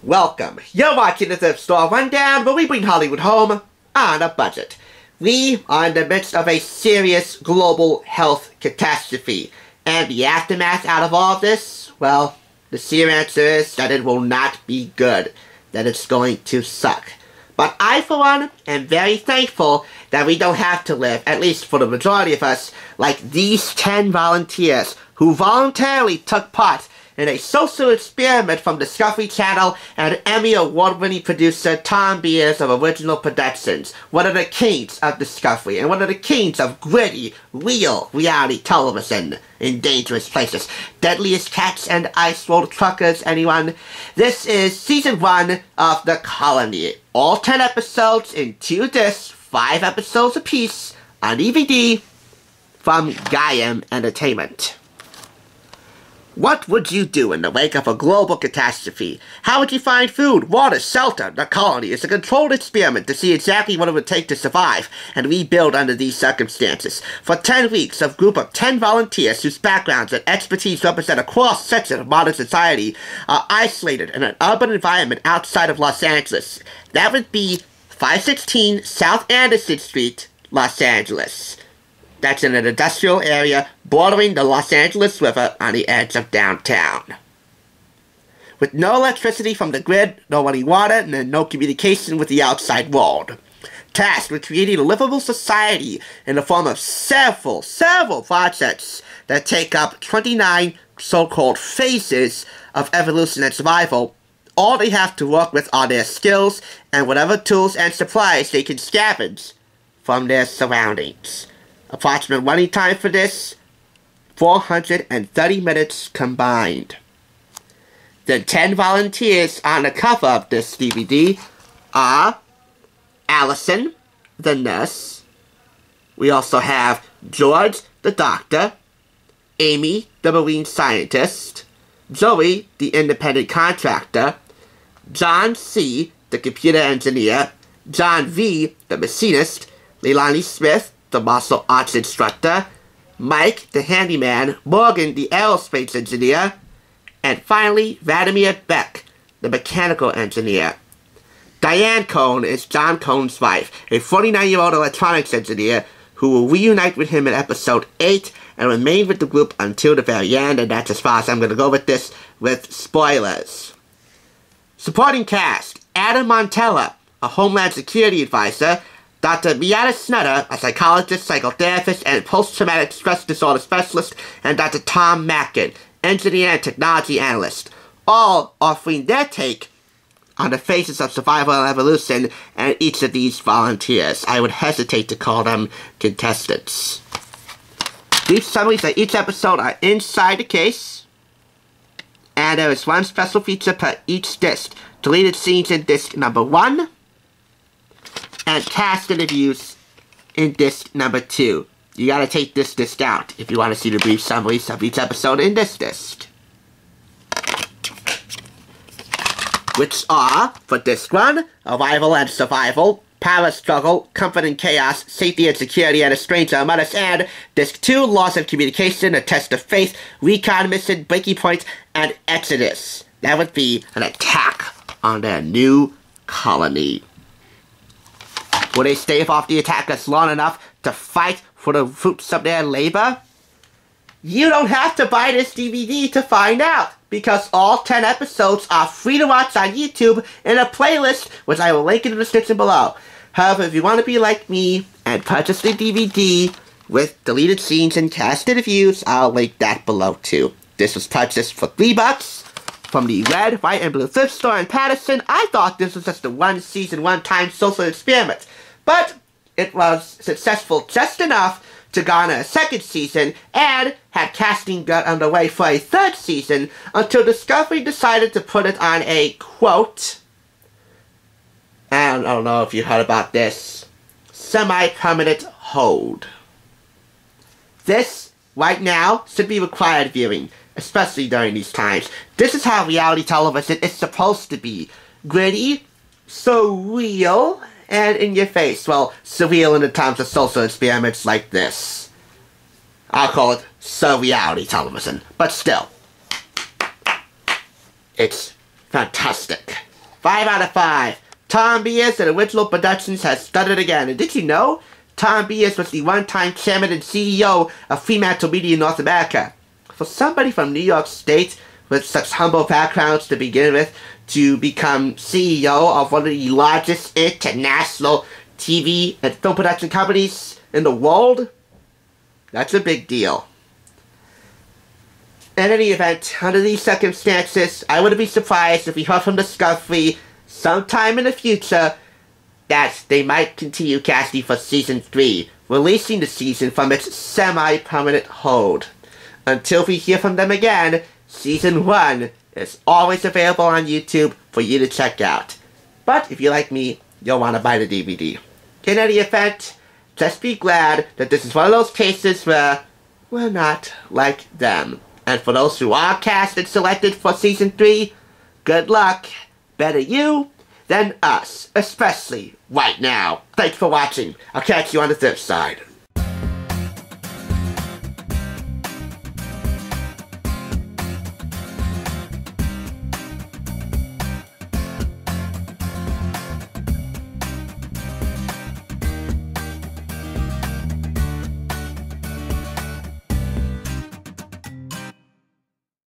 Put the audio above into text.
Welcome. You're watching the Thrift Store Rundown, where we bring Hollywood home on a budget. We are in the midst of a serious global health catastrophe. And the aftermath out of all of this, well, the sheer answer is that it will not be good. That it's going to suck. But I, for one, am very thankful that we don't have to live, at least for the majority of us, like these 10 volunteers who voluntarily took part in a social experiment from Discovery Channel and Emmy Award-winning producer Tom Beers of Original Productions, one of the kings of Discovery and one of the kings of gritty, real reality television in dangerous places. Deadliest Cats and Ice Road Truckers, anyone? This is Season 1 of The Colony. All 10 episodes in 2 discs, 5 episodes apiece, on DVD from Gaiam Entertainment. What would you do in the wake of a global catastrophe? How would you find food, water, shelter? The Colony is a controlled experiment to see exactly what it would take to survive and rebuild under these circumstances. For 10 weeks, a group of 10 volunteers whose backgrounds and expertise represent a cross-section of modern society are isolated in an urban environment outside of Los Angeles. That would be 516 South Anderson Street, Los Angeles. That's in an industrial area bordering the Los Angeles River on the edge of downtown. With no electricity from the grid, no running water, and no communication with the outside world. Tasked with creating a livable society in the form of several projects that take up 29 so-called phases of evolution and survival. All they have to work with are their skills and whatever tools and supplies they can scavenge from their surroundings. Approximate running time for this, 430 minutes combined. The 10 volunteers on the cover of this DVD are Allison, the nurse. We also have George, the doctor. Amy, the marine scientist. Zoe, the independent contractor. John C., the computer engineer. John V., the machinist. Leilani Smith, the martial arts instructor, Mike, the handyman, Morgan, the aerospace engineer, and finally, Vladimir Beck, the mechanical engineer. Diane Cohn is John Cohn's wife, a 49-year-old electronics engineer who will reunite with him in episode 8 and remain with the group until the very end, and that's as far as I'm going to go with this, with spoilers. Supporting cast: Adam Montella, a Homeland Security advisor, Dr. Miata Snutter, a psychologist, psychotherapist, and post-traumatic stress disorder specialist, and Dr. Tom Mackin, engineer and technology analyst, all offering their take on the phases of survival and evolution and each of these volunteers. I would hesitate to call them contestants. Brief summaries of each episode are inside the case, and there is one special feature per each disc. Deleted scenes in disc number 1, and cast interviews in disc number 2. You gotta take this disc out if you want to see the brief summaries of each episode in this disc. Which are, for disc 1, Arrival and Survival, Power Struggle, Comfort and Chaos, Safety and Security, and A Stranger Among Us, and disc 2, Loss of Communication, A Test of Faith, Recon Mission, Breaking Point, and Exodus. That would be an attack on their new colony. Will they stave off the attackers long enough to fight for the fruits of their labor? You don't have to buy this DVD to find out, because all 10 episodes are free to watch on YouTube in a playlist, which I will link in the description below. However, if you want to be like me and purchase the DVD with deleted scenes and cast interviews, I'll link that below too. This was purchased for $3 from the Red, White, and Blue Thrift Store in Patterson. I thought this was just a one-season, one-time social experiment. But it was successful just enough to garner a second season and had casting got underway for a third season until Discovery decided to put it on a, quote, and I don't know if you heard about this, semi-permanent hold. This, right now, should be required viewing, especially during these times. This is how reality television is supposed to be. Gritty, surreal, and in your face. Well, surreal in the times of social experiments like this. I'll call it surreality television. But still, it's fantastic. 5 out of 5. Tom Bias and Original Productions has done it again. And did you know? Tom Bias was the one-time chairman and CEO of Fremantle Media North America. For somebody from New York State with such humble backgrounds to begin with, to become CEO of one of the largest international TV and film production companies in the world, that's a big deal. In any event, under these circumstances, I wouldn't be surprised if we heard from Discovery sometime in the future that they might continue casting for Season 3, releasing the season from its semi-permanent hold. Until we hear from them again, Season 1 is always available on YouTube for you to check out. But if you're like me, you'll want to buy the DVD. In any event, just be glad that this is one of those cases where we're not like them. And for those who are cast and selected for Season 3, good luck. Better you than us, especially right now. Thanks for watching. I'll catch you on the flip side.